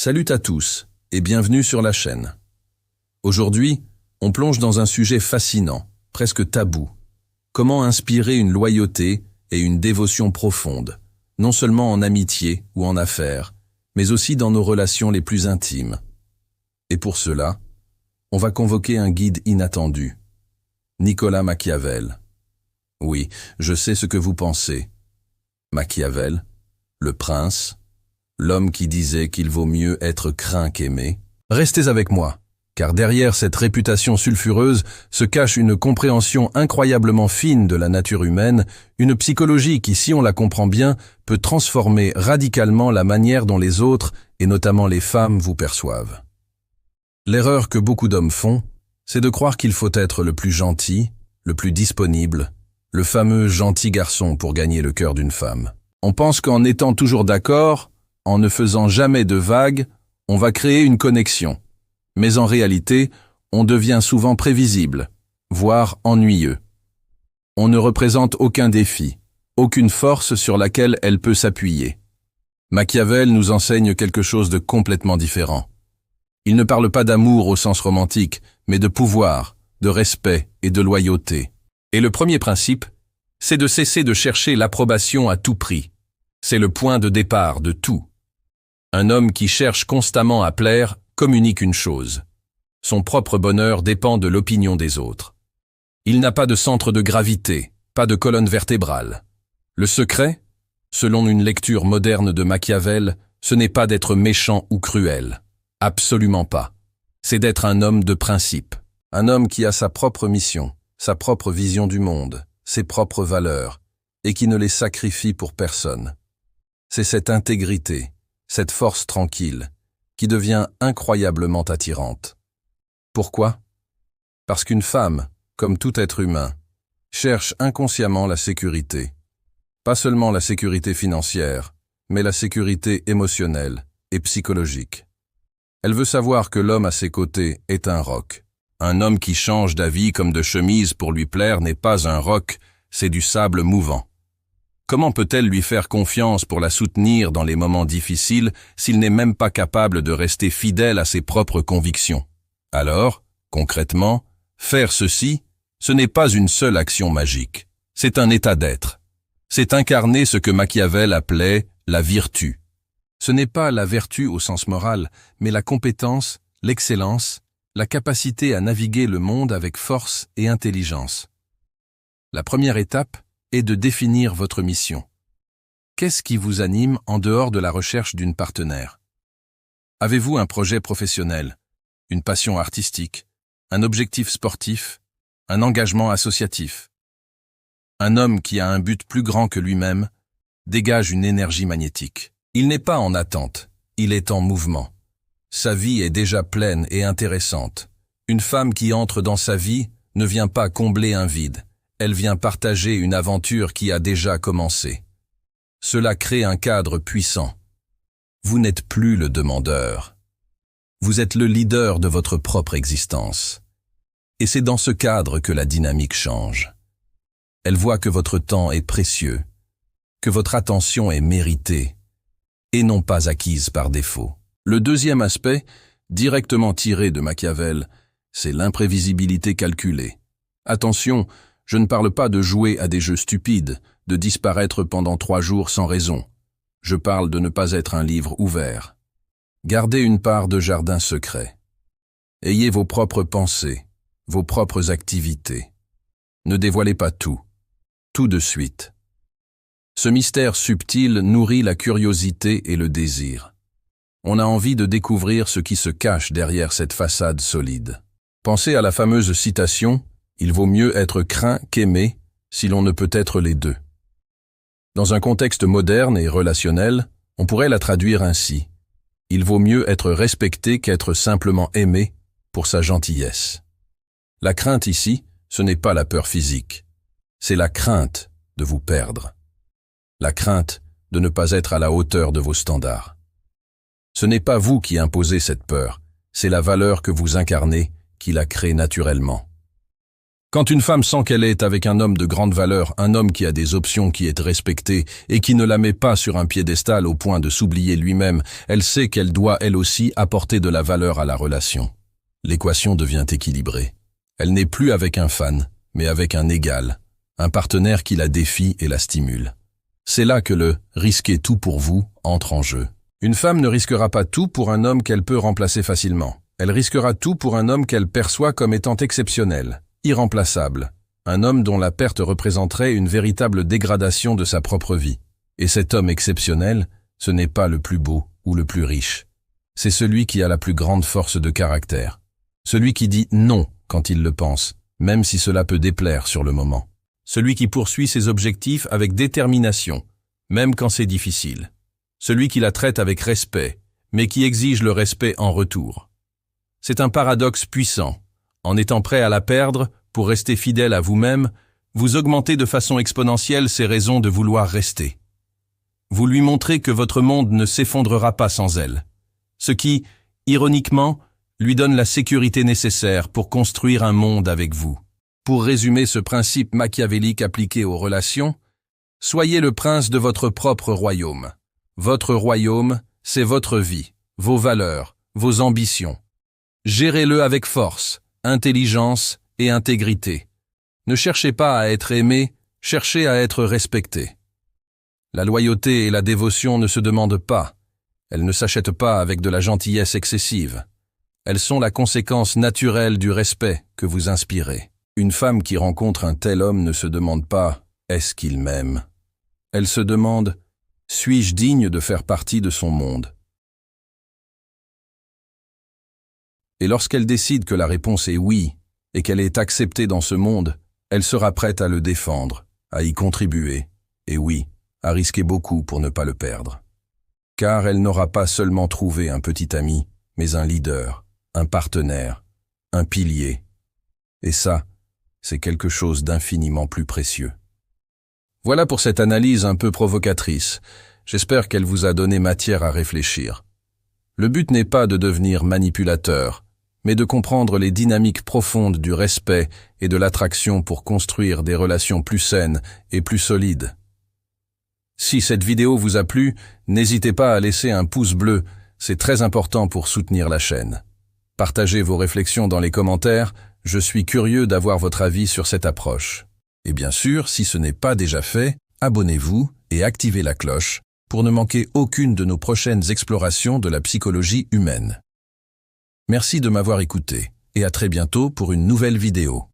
Salut à tous et bienvenue sur la chaîne. Aujourd'hui, on plonge dans un sujet fascinant, presque tabou. Comment inspirer une loyauté et une dévotion profonde, non seulement en amitié ou en affaires, mais aussi dans nos relations les plus intimes. Et pour cela, on va convoquer un guide inattendu, Nicolas Machiavel. Oui, je sais ce que vous pensez. Machiavel, le prince, l'homme qui disait qu'il vaut mieux être craint qu'aimé. Restez avec moi, car derrière cette réputation sulfureuse se cache une compréhension incroyablement fine de la nature humaine, une psychologie qui, si on la comprend bien, peut transformer radicalement la manière dont les autres, et notamment les femmes, vous perçoivent. L'erreur que beaucoup d'hommes font, c'est de croire qu'il faut être le plus gentil, le plus disponible, le fameux gentil garçon pour gagner le cœur d'une femme. On pense qu'en étant toujours d'accord, en ne faisant jamais de vagues, on va créer une connexion. Mais en réalité, on devient souvent prévisible, voire ennuyeux. On ne représente aucun défi, aucune force sur laquelle elle peut s'appuyer. Machiavel nous enseigne quelque chose de complètement différent. Il ne parle pas d'amour au sens romantique, mais de pouvoir, de respect et de loyauté. Et le premier principe, c'est de cesser de chercher l'approbation à tout prix. C'est le point de départ de tout. Un homme qui cherche constamment à plaire communique une chose. Son propre bonheur dépend de l'opinion des autres. Il n'a pas de centre de gravité, pas de colonne vertébrale. Le secret, selon une lecture moderne de Machiavel, ce n'est pas d'être méchant ou cruel. Absolument pas. C'est d'être un homme de principe. Un homme qui a sa propre mission, sa propre vision du monde, ses propres valeurs, et qui ne les sacrifie pour personne. C'est cette intégrité, cette force tranquille, qui devient incroyablement attirante. Pourquoi? Parce qu'une femme, comme tout être humain, cherche inconsciemment la sécurité. Pas seulement la sécurité financière, mais la sécurité émotionnelle et psychologique. Elle veut savoir que l'homme à ses côtés est un roc. Un homme qui change d'avis comme de chemise pour lui plaire n'est pas un roc, c'est du sable mouvant. Comment peut-elle lui faire confiance pour la soutenir dans les moments difficiles s'il n'est même pas capable de rester fidèle à ses propres convictions? Alors, concrètement, faire ceci, ce n'est pas une seule action magique. C'est un état d'être. C'est incarner ce que Machiavel appelait la vertu. Ce n'est pas la vertu au sens moral, mais la compétence, l'excellence, la capacité à naviguer le monde avec force et intelligence. La première étape est de définir votre mission. Qu'est-ce qui vous anime en dehors de la recherche d'une partenaire? Avez-vous un projet professionnel, une passion artistique, un objectif sportif, un engagement associatif? Un homme qui a un but plus grand que lui-même dégage une énergie magnétique. Il n'est pas en attente, il est en mouvement. Sa vie est déjà pleine et intéressante. Une femme qui entre dans sa vie ne vient pas combler un vide. Elle vient partager une aventure qui a déjà commencé. Cela crée un cadre puissant. Vous n'êtes plus le demandeur. Vous êtes le leader de votre propre existence. Et c'est dans ce cadre que la dynamique change. Elle voit que votre temps est précieux, que votre attention est méritée, et non pas acquise par défaut. Le deuxième aspect, directement tiré de Machiavel, c'est l'imprévisibilité calculée. Attention, je ne parle pas de jouer à des jeux stupides, de disparaître pendant 3 jours sans raison. Je parle de ne pas être un livre ouvert. Gardez une part de jardin secret. Ayez vos propres pensées, vos propres activités. Ne dévoilez pas tout de suite. Ce mystère subtil nourrit la curiosité et le désir. On a envie de découvrir ce qui se cache derrière cette façade solide. Pensez à la fameuse citation « Il vaut mieux être craint qu'aimé si l'on ne peut être les deux ». Dans un contexte moderne et relationnel, on pourrait la traduire ainsi. Il vaut mieux être respecté qu'être simplement aimé pour sa gentillesse. La crainte ici, ce n'est pas la peur physique. C'est la crainte de vous perdre. La crainte de ne pas être à la hauteur de vos standards. Ce n'est pas vous qui imposez cette peur, c'est la valeur que vous incarnez qui la crée naturellement. Quand une femme sent qu'elle est avec un homme de grande valeur, un homme qui a des options, qui est respecté et qui ne la met pas sur un piédestal au point de s'oublier lui-même, elle sait qu'elle doit elle aussi apporter de la valeur à la relation. L'équation devient équilibrée. Elle n'est plus avec un fan, mais avec un égal, un partenaire qui la défie et la stimule. C'est là que le « risquer tout pour vous » entre en jeu. Une femme ne risquera pas tout pour un homme qu'elle peut remplacer facilement. Elle risquera tout pour un homme qu'elle perçoit comme étant exceptionnel, irremplaçable, un homme dont la perte représenterait une véritable dégradation de sa propre vie. Et cet homme exceptionnel, ce n'est pas le plus beau ou le plus riche. C'est celui qui a la plus grande force de caractère. Celui qui dit non quand il le pense, même si cela peut déplaire sur le moment. Celui qui poursuit ses objectifs avec détermination, même quand c'est difficile. Celui qui la traite avec respect, mais qui exige le respect en retour. C'est un paradoxe puissant. En étant prêt à la perdre, pour rester fidèle à vous-même, vous augmentez de façon exponentielle ses raisons de vouloir rester. Vous lui montrez que votre monde ne s'effondrera pas sans elle. Ce qui, ironiquement, lui donne la sécurité nécessaire pour construire un monde avec vous. Pour résumer ce principe machiavélique appliqué aux relations, soyez le prince de votre propre royaume. Votre royaume, c'est votre vie, vos valeurs, vos ambitions. Gérez-le avec force, intelligence et intégrité. Ne cherchez pas à être aimé, cherchez à être respecté. La loyauté et la dévotion ne se demandent pas. Elles ne s'achètent pas avec de la gentillesse excessive. Elles sont la conséquence naturelle du respect que vous inspirez. Une femme qui rencontre un tel homme ne se demande pas « est-ce qu'il m'aime ?» Elle se demande « suis-je digne de faire partie de son monde ?» Et lorsqu'elle décide que la réponse est oui, et qu'elle est acceptée dans ce monde, elle sera prête à le défendre, à y contribuer, et oui, à risquer beaucoup pour ne pas le perdre. Car elle n'aura pas seulement trouvé un petit ami, mais un leader, un partenaire, un pilier. Et ça, c'est quelque chose d'infiniment plus précieux. Voilà pour cette analyse un peu provocatrice. J'espère qu'elle vous a donné matière à réfléchir. Le but n'est pas de devenir manipulateur, mais de comprendre les dynamiques profondes du respect et de l'attraction pour construire des relations plus saines et plus solides. Si cette vidéo vous a plu, n'hésitez pas à laisser un pouce bleu, c'est très important pour soutenir la chaîne. Partagez vos réflexions dans les commentaires, je suis curieux d'avoir votre avis sur cette approche. Et bien sûr, si ce n'est pas déjà fait, abonnez-vous et activez la cloche pour ne manquer aucune de nos prochaines explorations de la psychologie humaine. Merci de m'avoir écouté et à très bientôt pour une nouvelle vidéo.